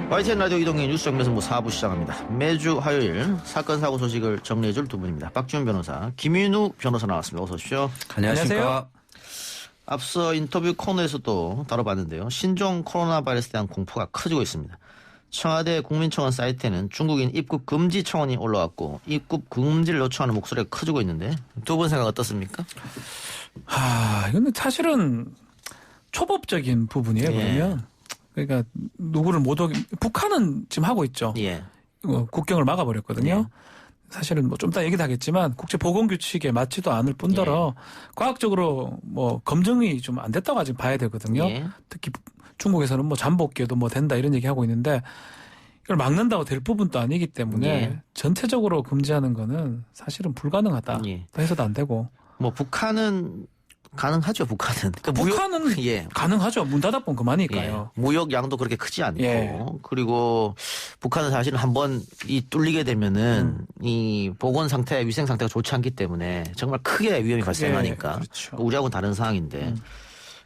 YTN 라디오 이동의 뉴스 정면승부 4부 시작합니다. 매주 화요일 사건 사고 소식을 정리해줄 두 분입니다. 박지훈 변호사, 김인우 변호사 나왔습니다. 어서 오십시오. 안녕하십니까. 앞서 인터뷰 코너에서도 다뤄봤는데요. 신종 코로나 바이러스에 대한 공포가 커지고 있습니다. 청와대 국민청원 사이트에는 중국인 입국 금지 청원이 올라왔고 입국 금지를 요청하는 목소리가 커지고 있는데 두 분 생각 어떻습니까? 이건 사실은 초법적인 부분이에요. 그러면 그러니까 누구를 못 오게 북한은 지금 하고 있죠. 예. 국경을 막아버렸거든요. 예. 사실은 뭐 좀 이따 얘기도 하겠지만 국제 보건 규칙에 맞지도 않을 뿐더러 과학적으로 뭐 검증이 좀 안 됐다고 아직 봐야 되거든요. 특히 중국에서는 뭐 잠복기에도 뭐 된다 이런 얘기 하고 있는데 이걸 막는다고 될 부분도 아니기 때문에 전체적으로 금지하는 거는 사실은 불가능하다. 해서도 안 되고. 뭐 북한은 가능하죠. 북한은. 그러니까 북한은 가능하죠. 문 닫아보면 그만이니까요. 무역 양도 그렇게 크지 않고 그리고 북한은 사실은 한번 이 뚫리게 되면은 이 보건 상태, 위생 상태가 좋지 않기 때문에 정말 크게 위험이 발생하니까 그렇죠. 우리하고는 다른 상황인데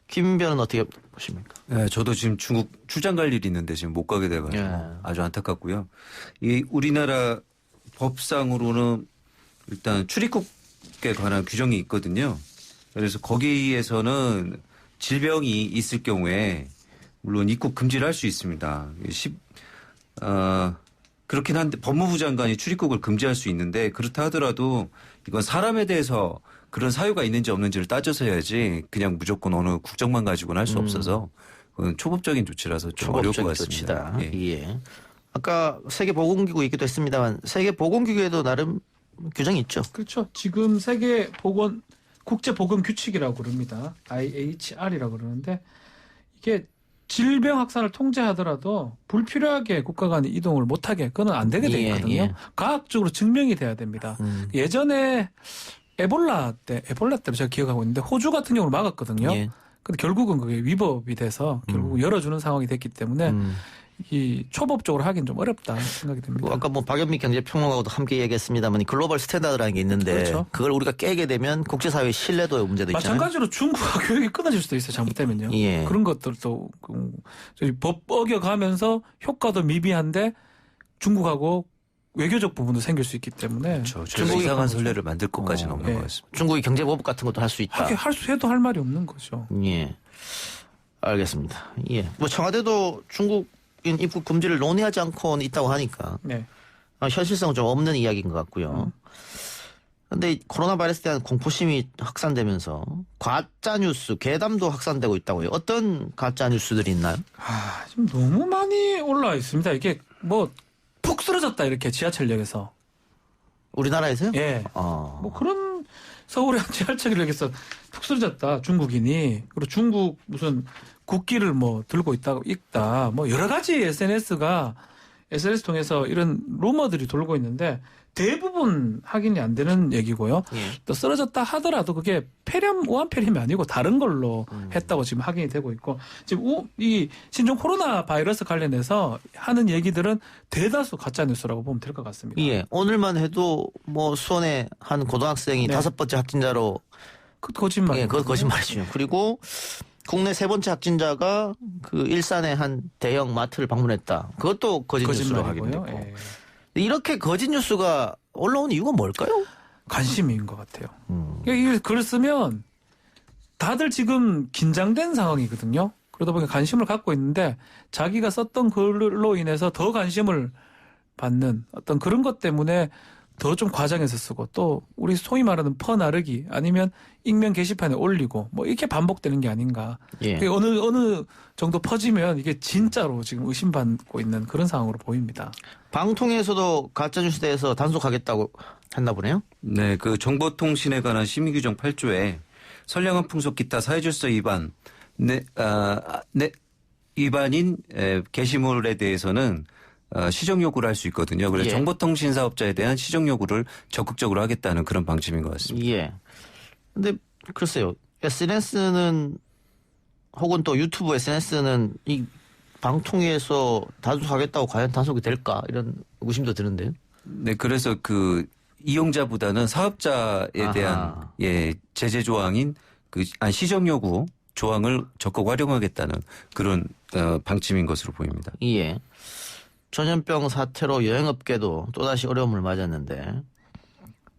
김 변은 어떻게 보십니까? 네, 저도 지금 중국 출장 갈 일이 있는데 지금 못 가게 돼가지고 아주 안타깝고요. 이 우리나라 법상으로는 일단 출입국에 관한 규정이 있거든요. 그래서 거기에서는 질병이 있을 경우에 물론 입국 금지를 할 수 있습니다. 그렇긴 한데 법무부 장관이 출입국을 금지할 수 있는데 그렇다 하더라도 이건 사람에 대해서 그런 사유가 있는지 없는지를 따져서 해야지 그냥 무조건 어느 국적만 가지고는 할 수 없어서 그건 초법적인 조치라서 좀 어려울 것 같습니다. 예. 아까 세계보건기구 얘기도 했습니다만 세계보건기구에도 나름 규정이 있죠. 그렇죠. 지금 국제보건규칙이라고 그럽니다. IHR이라고 그러는데 이게 질병 확산을 통제하더라도 불필요하게 국가 간의 이동을 못하게 그건 안 되게 돼 있거든요. 과학적으로 증명이 돼야 됩니다. 예전에 에볼라 때로 제가 기억하고 있는데 호주 같은 경우를 막았거든요. 근데 결국은 그게 위법이 돼서 결국 열어주는 상황이 됐기 때문에 이 초법적으로 하긴 좀 어렵다 생각이 듭니다. 아까 뭐 박연미 경제평론가하고도 함께 얘기했습니다만 글로벌 스탠다드라는 게 있는데 그걸 우리가 깨게 되면 국제사회의 신뢰도의 문제도 있잖아요. 마찬가지로 중국과 교역이 끊어질 수도 있어요. 잘못되면요. 그런 것들도 법 어겨가면서 효과도 미비한데 중국하고 외교적 부분도 생길 수 있기 때문에 중국이 이상한 선례를 만들 것까지는 없는 것 같습니다. 중국이 경제보복 같은 것도 할 수 있다. 해도 할 말이 없는 거죠. 알겠습니다. 뭐 청와대도 중국인 입국 금지를 논의하지 않고는 있다고 하니까 현실성은 좀 없는 이야기인 것 같고요. 그런데 코로나 바이러스에 대한 공포심이 확산되면서 가짜 뉴스, 괴담도 확산되고 있다고요. 어떤 가짜 뉴스들이 있나요? 지금 너무 많이 올라와 있습니다. 이게 뭐 푹 쓰러졌다 이렇게 지하철역에서. 우리나라에서요? 뭐 그런 서울의 한 지하철역에서 푹 쓰러졌다 중국인이. 그리고 중국 무슨 국기를 뭐 들고 있다 뭐 여러 가지 SNS 통해서 이런 루머들이 돌고 있는데 대부분 확인이 안 되는 얘기고요. 또 쓰러졌다 하더라도 그게 우한폐렴이 아니고 다른 걸로 했다고 지금 확인이 되고 있고 지금 이 신종 코로나 바이러스 관련해서 하는 얘기들은 대다수 가짜 뉴스라고 보면 될 것 같습니다. 오늘만 해도 뭐 수원의 한 고등학생이 5번째 확진자로 그 거짓말. 그건 거짓말이죠. 그리고 국내 3번째 확진자가 그 일산의 한 대형 마트를 방문했다. 그것도 거짓 뉴스로 확인됐고. 이렇게 거짓 뉴스가 올라온 이유가 뭘까요? 관심인 것 같아요. 이걸 글을 쓰면 다들 지금 긴장된 상황이거든요. 그러다 보니까 관심을 갖고 있는데 자기가 썼던 글로 인해서 더 관심을 받는 어떤 그런 것 때문에 더 좀 과장해서 쓰고 또 우리 소위 말하는 퍼나르기 아니면 익명 게시판에 올리고 뭐 이렇게 반복되는 게 아닌가. 어느 정도 퍼지면 이게 진짜로 지금 의심받고 있는 그런 상황으로 보입니다. 방통위에서도 가짜뉴스에 대해서 단속하겠다고 했나 보네요. 네, 그 정보통신에 관한 심의규정 8조에 선량한 풍속 기타 사회질서 위반인 게시물에 대해서는 시정 요구를 할 수 있거든요. 그래서 정보통신 사업자에 대한 시정 요구를 적극적으로 하겠다는 그런 방침인 것 같습니다. 근데 글쎄요. SNS는 혹은 또 유튜브 SNS는 이 방통위에서 단속하겠다고 과연 단속이 될까 이런 의심도 드는데요. 네, 그래서 그 이용자보다는 사업자에 대한 제재 조항인 시정 요구 조항을 적극 활용하겠다는 그런 방침인 것으로 보입니다. 예. 전염병 사태로 여행업계도 또다시 어려움을 맞았는데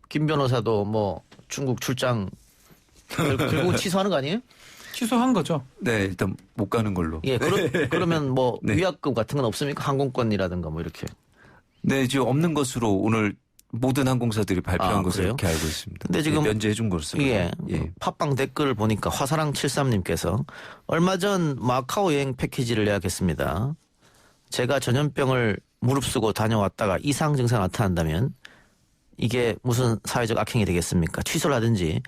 김 변호사도 뭐 중국 출장 결국 취소하는 거 아니에요? 취소한 거죠. 네, 일단 못 가는 걸로. 예, 그러면 뭐 네. 위약금 같은 건 없습니까? 항공권이라든가 뭐 이렇게. 네, 지금 없는 것으로 오늘 모든 항공사들이 발표한 것으로 그래요? 이렇게 알고 있습니다. 근데 지금 면제해 준 것으로. 예. 팟빵 댓글을 보니까 화사랑73님께서 얼마 전 마카오 여행 패키지를 예약했습니다. 제가 전염병을 무릅쓰고 다녀왔다가 이상 증상 나타난다면 이게 무슨 사회적 악행이 되겠습니까? 취소를 하든지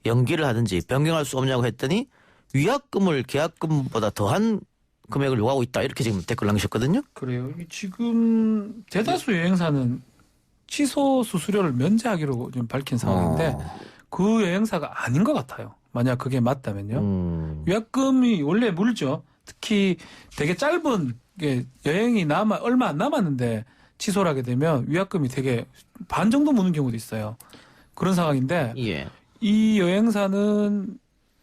연기를 하든지 변경할 수 없냐고 했더니 위약금을 계약금보다 더한 금액을 요구하고 있다. 이렇게 지금 댓글 남기셨거든요. 그래요. 지금 대다수 여행사는 취소 수수료를 면제하기로 지금 밝힌 상황인데 그 여행사가 아닌 것 같아요. 만약 그게 맞다면요. 위약금이 원래 물죠. 특히 되게 짧은 게 여행이 얼마 안 남았는데 취소를 하게 되면 위약금이 되게 반 정도 무는 경우도 있어요. 그런 상황인데 예. 이 여행사는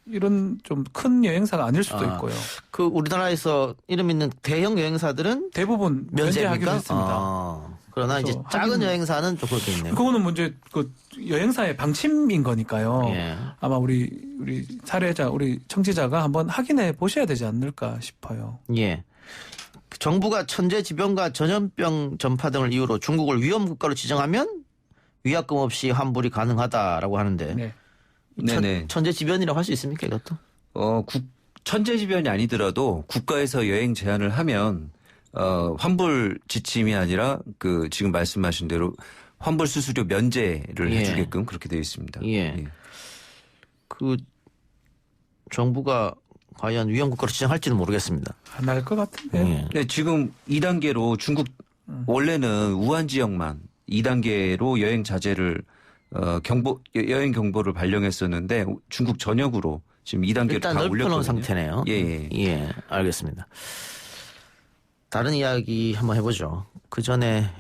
이런 좀 큰 여행사가 아닐 수도 있고요. 그 우리나라에서 이름 있는 대형 여행사들은 대부분 면제하기로 면제입니까? 했습니다. 그러나 이제 작은 여행사는 좀 그렇게 있네요. 그거는 먼저 그 여행사의 방침인 거니까요. 예. 아마 우리 사례자, 우리 청취자가 한번 확인해 보셔야 되지 않을까 싶어요. 예. 정부가 천재지변과 전염병 전파 등을 이유로 중국을 위험 국가로 지정하면 위약금 없이 환불이 가능하다라고 하는데 네. 네네. 천재지변이라고 할 수 있습니까, 이것도? 천재지변이 아니더라도 국가에서 여행 제한을 하면 환불 지침이 아니라 그 지금 말씀하신 대로 환불 수수료 면제를 예. 해주게끔 그렇게 되어 있습니다. 예. 그 정부가 과연 위험 국가로 지정할지는 모르겠습니다. 안 할 것 같은데. 예. 네, 지금 2단계로 중국 원래는 우한 지역만 2단계로 여행 자제를 여행 경보를 발령했었는데 중국 전역으로 지금 2단계로 일단 다 넓혀놓은 올렸거든요. 상태네요. 예. 알겠습니다. 다른 이야기 한번 해보죠. 그 전에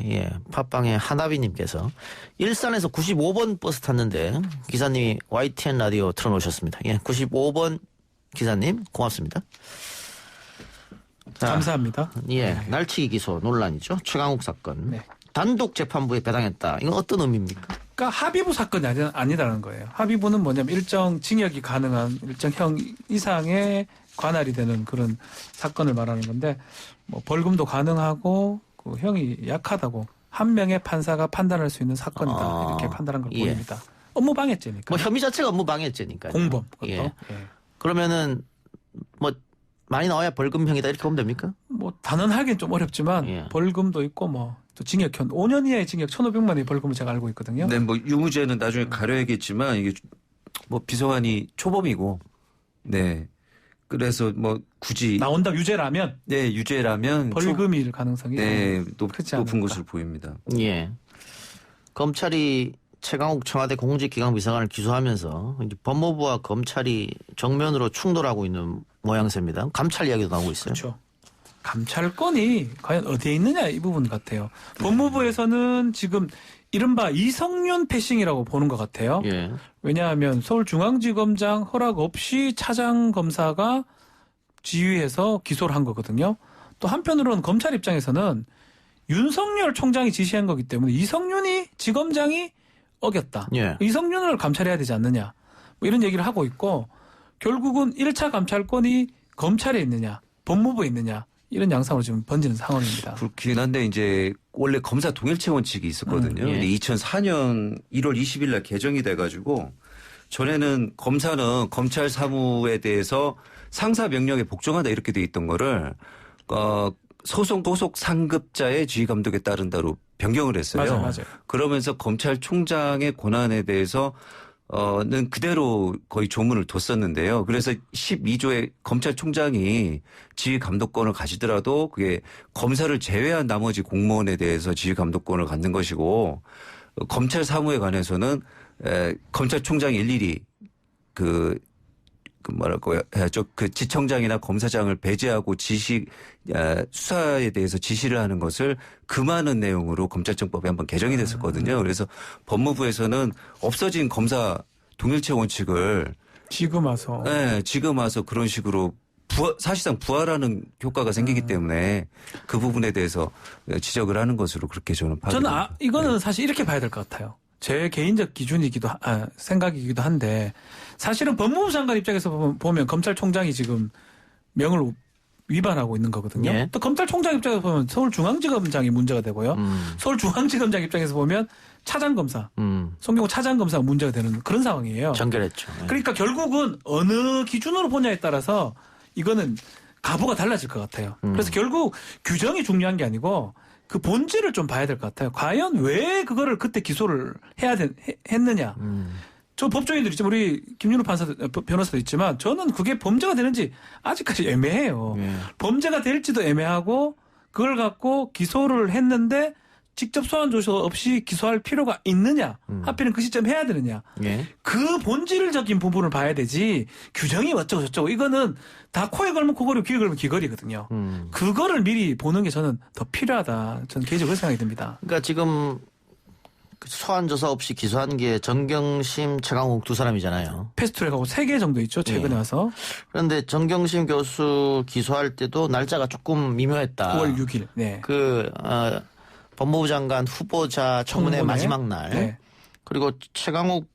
팟빵의 하나비님께서 일산에서 95번 버스 탔는데 기사님이 YTN 라디오 틀어놓으셨습니다. 95번 기사님 고맙습니다. 자, 감사합니다. 날치기 기소 논란이죠. 최강욱 사건. 네. 단독 재판부에 배당했다. 이건 어떤 의미입니까? 그러니까 합의부 사건이 아니다는 거예요. 합의부는 뭐냐면 일정 징역이 가능한 일정형 이상의 관할이 되는 그런 사건을 말하는 건데 뭐 벌금도 가능하고 그 형이 약하다고 한 명의 판사가 판단할 수 있는 사건이다. 이렇게 판단한 걸 보입니다. 업무 방해죄니까. 뭐 혐의 자체가 업무 방해죄니까. 공범. 그러면은 뭐 많이 나와야 벌금형이다 이렇게 보면 됩니까? 뭐 단언하기는 좀 어렵지만 벌금도 있고 뭐 또 징역형 5년 이하의 징역 1,500만 원의 벌금을 제가 알고 있거든요. 네, 뭐 유무죄는 나중에 가려야겠지만 이게 뭐 비서관이 초범이고, 네, 그래서 뭐 굳이 나온다 유죄라면, 네, 유죄라면 벌금일 가능성이 높은 것으로 보입니다. 예. 검찰이 최강욱 청와대 공직기강 비서관을 기소하면서 이제 법무부와 검찰이 정면으로 충돌하고 있는 모양새입니다. 감찰 이야기도 나오고 있어요. 그렇죠. 감찰권이 과연 어디에 있느냐 이 부분 같아요. 법무부에서는 지금 이른바 이성윤 패싱이라고 보는 것 같아요. 예. 왜냐하면 서울중앙지검장 허락 없이 차장검사가 지휘해서 기소를 한 거거든요. 또 한편으로는 검찰 입장에서는 윤석열 총장이 지시한 거기 때문에 이성윤이 지검장이 어겼다. 예. 이성윤을 감찰해야 되지 않느냐. 뭐 이런 얘기를 하고 있고 결국은 1차 감찰권이 검찰에 있느냐 법무부에 있느냐 이런 양상으로 지금 번지는 상황입니다. 그렇긴 한데 이제 원래 검사 동일체 원칙이 있었거든요. 근데 2004년 1월 20일 날 개정이 돼가지고 전에는 검사는 검찰 사무에 대해서 상사 명령에 복종하다 이렇게 돼 있던 거를 소속 상급자의 지휘 감독에 따른다로 변경을 했어요. 맞아요. 그러면서 검찰총장의 권한에 대해서 는 그대로 거의 조문을 뒀었는데요. 그래서 12조의 검찰총장이 지휘 감독권을 가지더라도 그게 검사를 제외한 나머지 공무원에 대해서 지휘 감독권을 갖는 것이고 검찰 사무에 관해서는 검찰총장이 일일이 그 지청장이나 검사장을 배제하고 수사에 대해서 지시를 하는 것을 금하는 내용으로 검찰청법에 한번 개정이 됐었거든요. 그래서 법무부에서는 없어진 검사 동일체 원칙을 지금 와서. 네, 지금 와서 그런 식으로 사실상 부활하는 효과가 생기기 때문에 그 부분에 대해서 지적을 하는 것으로 그렇게 저는 저는 이거는 사실 이렇게 봐야 될 것 같아요. 제 개인적 기준이기도 생각이기도 한데 사실은 법무부 장관 입장에서 보면 검찰총장이 지금 명을 위반하고 있는 거거든요. 예. 또 검찰총장 입장에서 보면 서울중앙지검장이 문제가 되고요. 서울중앙지검장 입장에서 보면 차장검사, 송경호 차장검사가 문제가 되는 그런 상황이에요. 전결했죠. 예. 그러니까 결국은 어느 기준으로 보냐에 따라서 이거는 가부가 달라질 것 같아요. 그래서 결국 규정이 중요한 게 아니고 그 본질을 좀 봐야 될 것 같아요. 과연 왜 그거를 그때 기소를 했느냐. 저 법조인들 있지만 우리 김윤호 변호사도 있지만 저는 그게 범죄가 되는지 아직까지 애매해요. 범죄가 될지도 애매하고 그걸 갖고 기소를 했는데 직접 소환 조서 없이 기소할 필요가 있느냐. 하필은 그 시점 해야 되느냐. 그 본질적인 부분을 봐야 되지 규정이 어쩌고 저쩌고 이거는 다 코에 걸면 코걸이 귀에 걸면 귀걸이거든요. 그거를 미리 보는 게 저는 더 필요하다. 저는 개인적으로 생각이 듭니다. 그러니까 지금 소환 조사 없이 기소한 게 정경심, 최강욱 두 사람이잖아요. 패스트트랙하고 3개 정도 있죠. 최근에 와서. 그런데 정경심 교수 기소할 때도 날짜가 조금 미묘했다. 9월 6일. 네. 법무부 장관 후보자 청문회 마지막 날. 네. 그리고 최강욱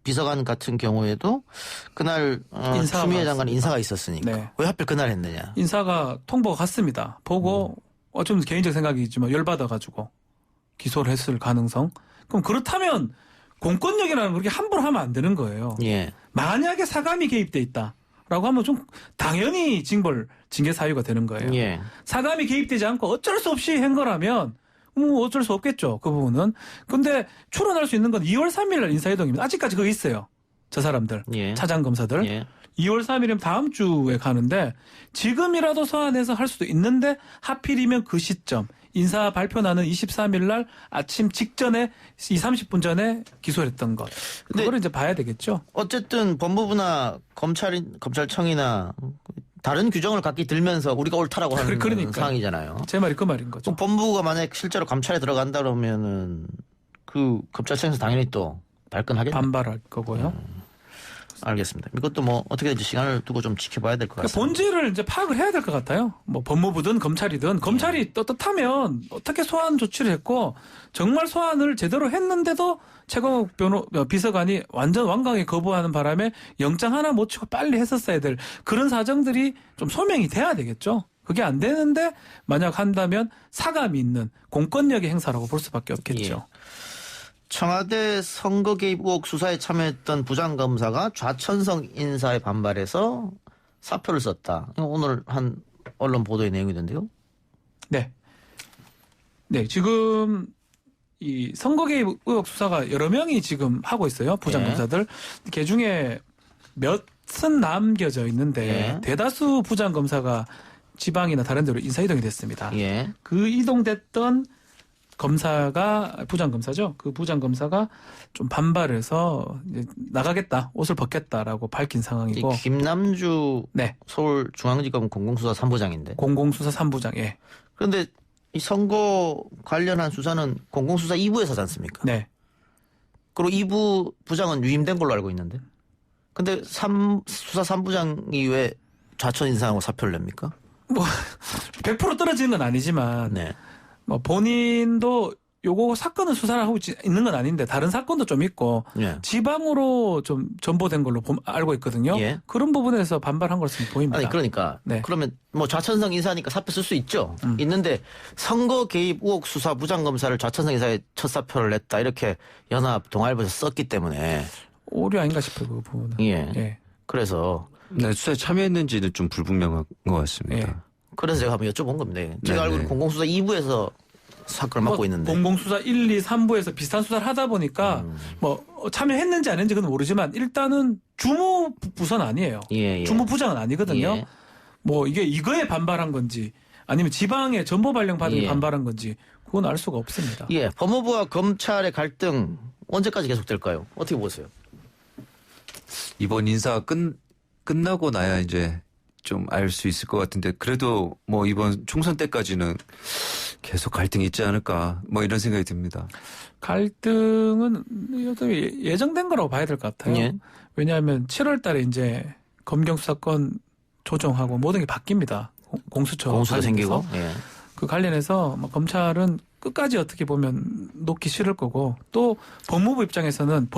비서관 같은 경우에도 그날 추미애 장관 인사가 있었으니까. 네. 왜 하필 그날 했느냐. 인사가 통보가 갔습니다. 보고 좀 개인적 생각이지만 열받아가지고 기소를 했을 가능성. 그럼 그렇다면 공권력이라는 걸 그렇게 함부로 하면 안 되는 거예요. 예. 만약에 사감이 개입돼 있다라고 하면 좀 당연히 징계 사유가 되는 거예요. 예. 사감이 개입되지 않고 어쩔 수 없이 한 거라면 어쩔 수 없겠죠. 그 부분은. 근데 추론할 수 있는 건 2월 3일 날 인사이동입니다. 아직까지 그거 있어요. 저 사람들. 예. 차장검사들. 예. 2월 3일이면 다음 주에 가는데 지금이라도 소환해서 할 수도 있는데 하필이면 그 시점 인사 발표 나는 23일 날 아침 직전에 30분 전에 기소를 했던 것. 그거를 이제 봐야 되겠죠. 어쨌든 법무부나 검찰청이나 다른 규정을 갖기 들면서 우리가 옳다라고 하는 상황이잖아요. 제 말이 그 말인 거죠. 법무부가 만약 실제로 감찰에 들어간다 그러면은 그 검찰청에서 당연히 또 발끈하겠네요. 반발할 거고요. 알겠습니다. 이것도 뭐 어떻게든지 시간을 두고 좀 지켜봐야 될 것 같습니다. 본질을 이제 파악을 해야 될 것 같아요. 뭐 법무부든 검찰이든 검찰이 떳떳하면 어떻게 소환 조치를 했고 정말 소환을 제대로 했는데도 최강욱 비서관이 완전 완강히 거부하는 바람에 영장 하나 못 치고 빨리 했었어야 될 그런 사정들이 좀 소명이 돼야 되겠죠. 그게 안 되는데 만약 한다면 사감이 있는 공권력의 행사라고 볼 수밖에 없겠죠. 예. 청와대 선거 개입 의혹 수사에 참여했던 부장검사가 좌천성 인사에 반발해서 사표를 썼다. 오늘 한 언론 보도의 내용이던데요. 네. 네, 지금 이 선거 개입 의혹 수사가 여러 명이 지금 하고 있어요. 부장검사들. 그 중에 몇은 남겨져 있는데 대다수 부장검사가 지방이나 다른 데로 인사 이동이 됐습니다. 그 이동됐던 검사가 부장검사죠. 그 부장검사가 좀 반발해서 이제 나가겠다, 옷을 벗겠다라고 밝힌 상황이고. 김남주 서울중앙지검 공공수사 3부장인데. 공공수사 3부장. 예. 그런데 이 선거 관련한 수사는 공공수사 2부에서 하지 않습니까? 네. 그리고 2부 부장은 유임된 걸로 알고 있는데. 근데 수사 3부장이 왜 좌천 인사하고 사표를 냅니까? 뭐 100% 떨어지는 건 아니지만. 네. 뭐 본인도 요거 사건을 수사를 하고 있는 건 아닌데 다른 사건도 좀 있고 지방으로 좀 전보된 걸로 알고 있거든요. 그런 부분에서 반발한 것으로 보입니다. 아니 그러니까 그러면 뭐 좌천성 인사니까 사표 쓸 수 있죠. 있는데 선거 개입 의혹 수사 부장검사를 좌천성 인사에 첫 사표를 냈다 이렇게 연합 동아일보에서 썼기 때문에 오류 아닌가 싶어요. 그 부분은. 그래서 수사에 참여했는지는 좀 불분명한 것 같습니다. 그래서 제가 한번 여쭤본 겁니다. 제가 알고 있는 공공수사 2부에서 사건을 맡고 있는데. 공공수사 1, 2, 3부에서 비슷한 수사를 하다 보니까 뭐 참여했는지 안 했는지 그건 모르지만 일단은 주무부서는 아니에요. 주무부장은 아니거든요. 뭐 이거에 반발한 건지 아니면 지방에 전보 발령 받은 반발한 건지 그건 알 수가 없습니다. 법무부와 검찰의 갈등 언제까지 계속될까요? 어떻게 보세요? 이번 인사가 끝나고 나야 이제 좀 알 수 있을 것 같은데 그래도 뭐 이번 총선 때까지는 계속 갈등이 있지 않을까 뭐 이런 생각이 듭니다. 갈등은 예정된 거라고 봐야 될 것 같아요. 예. 왜냐하면 7월 달에 이제 검경 수사권 조정하고 모든 게 바뀝니다. 공수처 공수가 관련해서. 생기고. 예. 그 관련해서 검찰은 끝까지 어떻게 보면 놓기 싫을 거고 또 법무부 입장에서는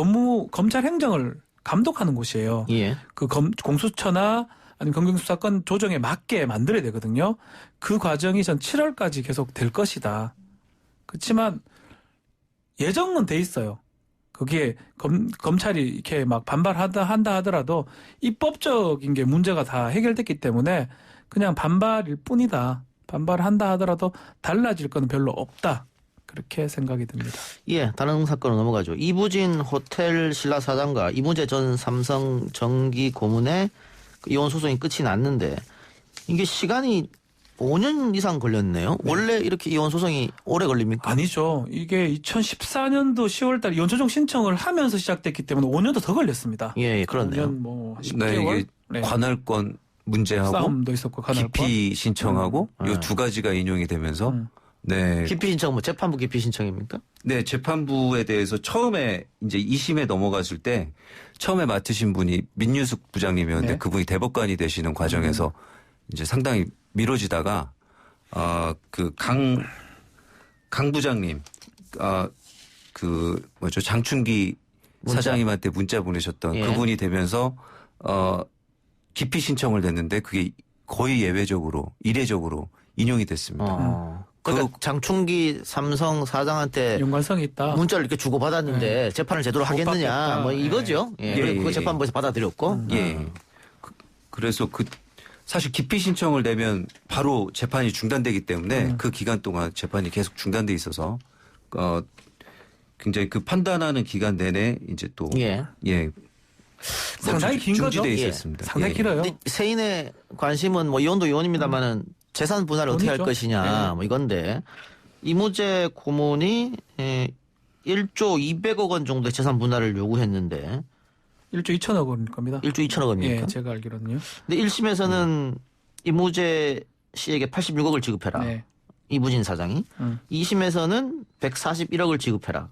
검찰 행정을 감독하는 곳이에요. 예. 그 공수처나 아니면 검경수사권 조정에 맞게 만들어야 되거든요. 그 과정이 전 7월까지 계속 될 것이다. 그렇지만 예정은 돼 있어요. 그게 검찰이 이렇게 막 한다 하더라도 입법적인 게 문제가 다 해결됐기 때문에 그냥 반발일 뿐이다. 반발한다 하더라도 달라질 건 별로 없다. 그렇게 생각이 듭니다. 예, 다른 사건으로 넘어가죠. 이부진 호텔 신라 사장과 이무재 전 삼성 전기 고문의 이혼 소송이 끝이 났는데 이게 시간이 5년 이상 걸렸네요. 원래 이렇게 이혼 소송이 오래 걸립니까? 아니죠. 이게 2014년도 10월 달 이혼 조정 신청을 하면서 시작됐기 때문에 5년도 더 걸렸습니다. 예, 그렇네요. 5년 뭐 네, 10개월? 이게 관할권 문제하고 싸움도 있었고 관할권. 기피 신청하고 요 두 가지가 인용이 되면서 네. 기피 신청 뭐 재판부 기피 신청입니까? 네, 재판부에 대해서 처음에 이제 2심에 넘어갔을 때 처음에 맡으신 분이 민유숙 부장님이었는데 네. 그분이 대법관이 되시는 과정에서 이제 상당히 미뤄지다가 그 강 부장님 그 뭐죠 장춘기 사장님한테 문자 보내셨던 예. 그분이 되면서 기피 신청을 냈는데 그게 거의 예외적으로 이례적으로 인용이 됐습니다. 그러니까 장충기 삼성 사장한테 연관성이 있다. 문자를 이렇게 주고받았는데 재판을 제대로 하겠느냐 받겠다. 뭐 이거죠. 예. 예, 그리고 그 예. 재판부에서 받아들였고. 예. 그래서 사실 기피 신청을 내면 바로 재판이 중단되기 때문에 그 기간 동안 재판이 계속 중단돼 있어서 굉장히 그 판단하는 기간 내내 이제 또 예. 상당히 긴 거죠. 중지돼 예. 있었습니다. 상당히 예. 길어요. 근데 세인의 관심은 뭐 이혼도 이혼입니다만은 재산 분할을 어떻게 할 돈이죠. 것이냐 네. 뭐 이건데 이무재 고문이 1조 200억 원 정도의 재산 분할을 요구했는데 1조 2천억 원일 겁니다. 1조 2천억 원입니까? 예, 제가 알기로는요. 근데 1심에서는 이무재 씨에게 86억을 지급해라. 네. 이부진 사장이. 2심에서는 141억을 지급해라.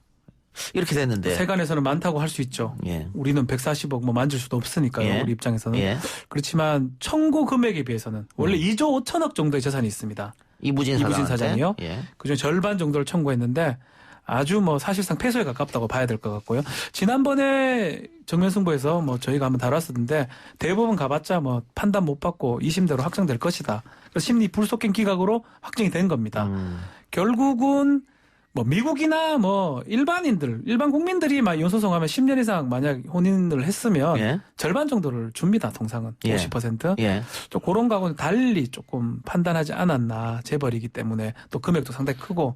이렇게 됐는데. 세간에서는 많다고 할 수 있죠. 예. 우리는 140억 뭐 만질 수도 없으니까요. 예. 우리 입장에서는. 예. 그렇지만 청구 금액에 비해서는 원래 2조 5천억 정도의 재산이 있습니다. 이부진 사장이요. 예. 그중에 절반 정도를 청구했는데 아주 뭐 사실상 패소에 가깝다고 봐야 될 것 같고요. 지난번에 정면승부에서 뭐 저희가 한번 다뤘었는데 대법원 가봤자 뭐 판단 못 받고 2심대로 확정될 것이다. 그래서 심리 불속행 기각으로 확정이 된 겁니다. 결국은 뭐 미국이나 뭐 일반 국민들이 막 이혼 소송하면 10년 이상 만약 혼인을 했으면 예. 절반 정도를 줍니다. 통상은 예. 50%. 예. 또 그런 거하고는 달리 조금 판단하지 않았나 재벌이기 때문에 또 금액도 상당히 크고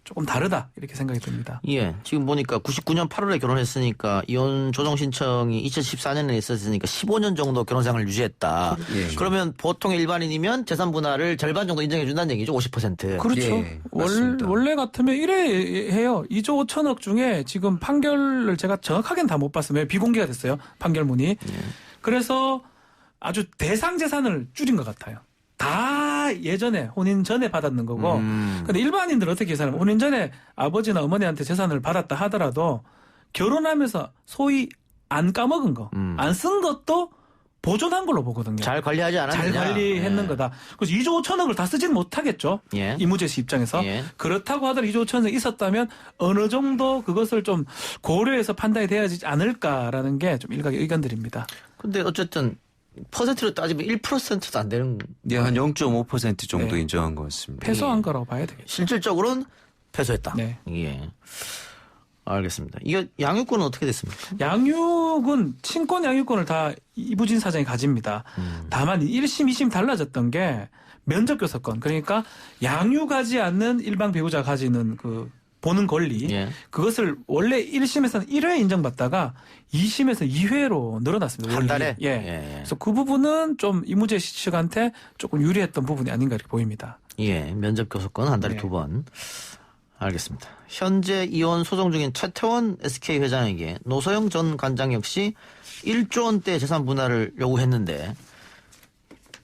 조금 다르다 이렇게 생각이 듭니다. 예. 지금 보니까 99년 8월에 결혼했으니까 이혼 조정 신청이 2014년에 있었으니까 15년 정도 결혼생활을 유지했다. 예. 그러면 보통 일반인이면 재산 분할을 절반 정도 인정해 준다는 얘기죠. 50%. 그렇죠. 예, 맞습니다. 원래 같으면 이래 해요. 2조 5천억 중에 지금 판결을 제가 정확하게는 다 못 봤으면 비공개가 됐어요. 판결문이. 그래서 아주 대상 재산을 줄인 것 같아요. 다 예전에 혼인 전에 받았는 거고. 근데 일반인들 어떻게 계산하면 혼인 전에 아버지나 어머니한테 재산을 받았다 하더라도 결혼하면서 소위 안 까먹은 거, 안 쓴 것도 보존한 걸로 보거든요. 잘 관리하지 않았느냐. 잘 관리했는 예. 거다. 그래서 2조 5천억을 다 쓰지는 못하겠죠. 예. 이무재 씨 입장에서. 예. 그렇다고 하더라도 2조 5천억이 있었다면 어느 정도 그것을 좀 고려해서 판단이 되어야지 않을까라는 게 좀 일각의 의견들입니다. 근데 어쨌든 퍼센트로 따지면 1%도 안 되는. 예, 한 0.5% 정도 네. 인정한 것 같습니다. 패소한 거라고 봐야 되겠죠. 실질적으로는 패소했다. 네. 예. 알겠습니다. 이게 양육권은 어떻게 됐습니까? 양육은 친권 양육권을 다 이부진 사장이 가집니다. 다만 1심, 2심 달라졌던 게 면접교섭권. 그러니까 양육하지 않는 일반 배우자가 가지는 그 보는 권리. 예. 그것을 원래 1심에서는 1회 인정받다가 2심에서 2회로 늘어났습니다. 한 달에? 예. 예. 그래서 그 부분은 좀 이무재 측한테 조금 유리했던 부분이 아닌가 이렇게 보입니다. 예. 면접 교섭권 한 달에 네. 2번. 알겠습니다. 현재 이혼 소송 중인 최태원 SK 회장에게 노소영 전 관장 역시 1조 원대 재산 분할을 요구했는데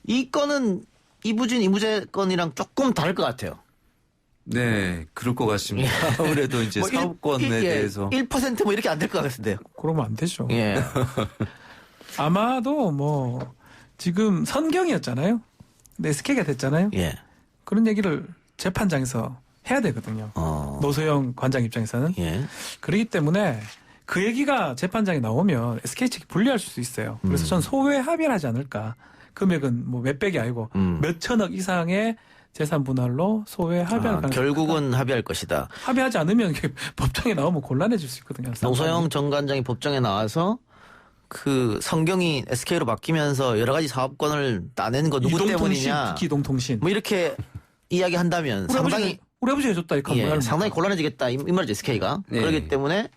이 건은 이부진 이무재 건이랑 조금 다를 것 같아요. 네, 그럴 것 같습니다. 아무래도 이제 뭐 사업권에 대해서 1% 뭐 이렇게 안 될 것 같은데요. 그러면 안 되죠. 예. 아마도 뭐 지금 선경이었잖아요. 근데 SK가 됐잖아요. 예. 그런 얘기를 재판장에서 해야 되거든요. 노소영 관장 입장에서는. 예. 그렇기 때문에 그 얘기가 재판장에 나오면 SK 측이 불리할 수 있어요. 그래서 전 소외 합의를 하지 않을까. 금액은 뭐 몇백이 아니고 몇 천억 이상의 재산 분할로 소외 합의할 가능성이 결국은 합의할 것이다. 합의하지 않으면 이게 법정에 나오면 곤란해질 수 있거든요. 노소영 전 관장이 법정에 나와서 그 성경이 SK로 바뀌면서 여러 가지 사업권을 따낸 거 누구 때문이냐. 특히 이동통신. 뭐 이렇게 이야기한다면 상당히 우리 아버지가 해줬다 이거 예, 상당히 곤란해지겠다 이 말이죠 SK가. 네. 그렇기 때문에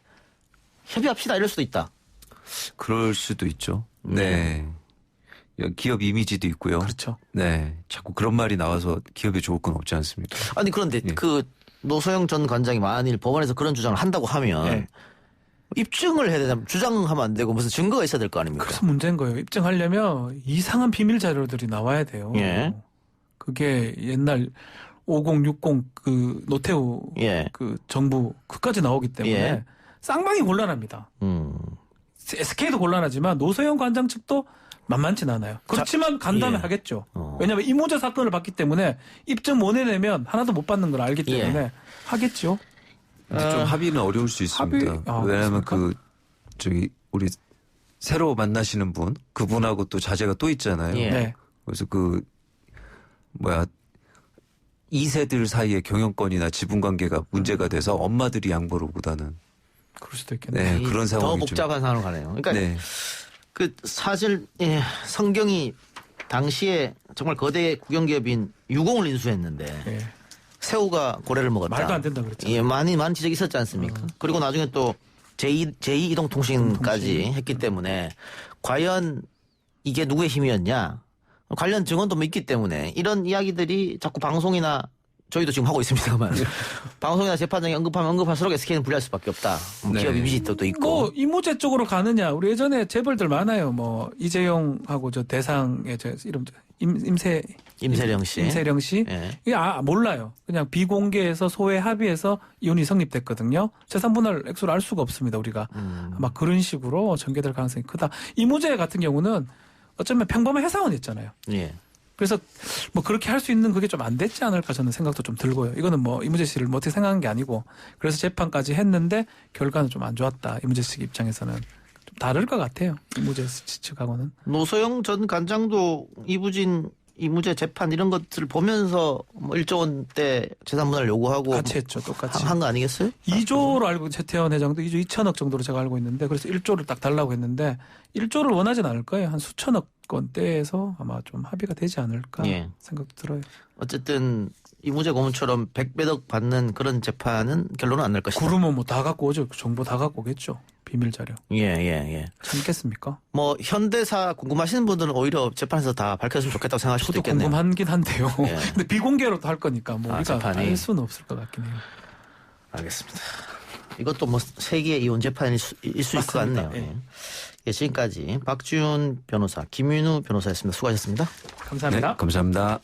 협의합시다 이럴 수도 있다. 그럴 수도 있죠. 네. 기업 이미지도 있고요. 그렇죠. 네. 자꾸 그런 말이 나와서 기업에 좋을 건 없지 않습니까? 아니 그런데 예. 그 노소영 전 관장이 만일 법원에서 그런 주장을 한다고 하면 네. 입증을 해야 되나 주장하면 안 되고 무슨 증거가 있어야 될 거 아닙니까? 그래서 문제인 거예요. 입증하려면 이상한 비밀 자료들이 나와야 돼요. 예. 그게 옛날 5060 그 노태우 예. 그 정부 그까지 나오기 때문에 예. 쌍방이 곤란합니다. SK도 곤란하지만 노소영 관장 측도 만만치 않아요. 그렇지만 간다면 예. 하겠죠. 왜냐하면 이모자 사건을 봤기 때문에 입증 못 해내면 하나도 못 받는 걸 알기 때문에 예. 하겠죠. 근데 좀 합의는 어려울 수 있습니다. 왜냐하면 우리 새로 만나시는 분 그분하고 또 자제가 또 있잖아요. 예. 네. 그래서 2세들 사이의 경영권이나 지분 관계가 문제가 돼서 엄마들이 양보를 못하는 그럴 수도 있겠네요. 네, 그런 상황이 더 복잡한 상황으로 가네요. 그러니까 네. 그 사실 성경이 당시에 정말 거대 국영기업인 유공을 인수했는데 예. 새우가 고래를 먹었다. 말도 안 된다 그랬죠. 예, 많은 지적이 있었지 않습니까? 그리고 나중에 또 제2이동통신까지 했기 때문에 과연 이게 누구의 힘이었냐? 관련 증언도 뭐 있기 때문에 이런 이야기들이 자꾸 방송이나 저희도 지금 하고 있습니다만 방송이나 재판장에 언급하면 언급할수록 SK는 불리할 수밖에 없다. 네. 기업 이미지도 있고. 뭐 이모제 쪽으로 가느냐? 우리 예전에 재벌들 많아요. 뭐 이재용하고 저 대상의 저 이름 임세령 씨. 임세령 씨. 예. 이게 몰라요. 그냥 비공개해서 소외 합의해서 이혼이 성립됐거든요. 재산 분할 액수를 알 수가 없습니다. 우리가 아마 그런 식으로 전개될 가능성이 크다. 이모제 같은 경우는 어쩌면 평범한 회사원이었잖아요. 예. 그래서 뭐 그렇게 할 수 있는 그게 좀 안 됐지 않을까 저는 생각도 좀 들고요. 이거는 뭐 이무재 씨를 뭐 어떻게 생각한 게 아니고 그래서 재판까지 했는데 결과는 좀 안 좋았다. 이무재 씨 입장에서는 좀 다를 것 같아요. 이무재 씨 측하고는. 노소영 전 관장도 이무재 재판 이런 것들을 보면서 뭐 1조 원대 재산 분할 요구하고 같이 했죠. 똑같이. 한 거 아니겠어요? 2조로 알고 최태원 회장도 2조 2천억 정도로 제가 알고 있는데 그래서 1조를 딱 달라고 했는데 1조를 원하진 않을 거예요. 한 수천억 건대에서 아마 좀 합의가 되지 않을까 예. 생각도 들어요. 어쨌든 이무재 고문처럼 100배덕 받는 그런 재판은 결론은 안 날 것이다. 그러면 뭐 다 갖고 오죠. 정보 다 갖고 오겠죠. 비밀 자료. 예. 참겠습니까? 뭐 현대사 궁금하시는 분들은 오히려 재판에서 다 밝혔으면 좋겠다고 생각할 수도 저도 있겠네요. 궁금하긴 한데요. 예. 근데 비공개로 할 거니까 뭐 우리가 재판이. 알 수는 없을 것 같긴 해요. 알겠습니다. 이것도 뭐 세계의 이혼 재판일 수 있을 것 맞습니다. 같네요. 예. 예, 지금까지 박지훈 변호사, 김윤우 변호사였습니다. 수고하셨습니다. 감사합니다. 네, 감사합니다.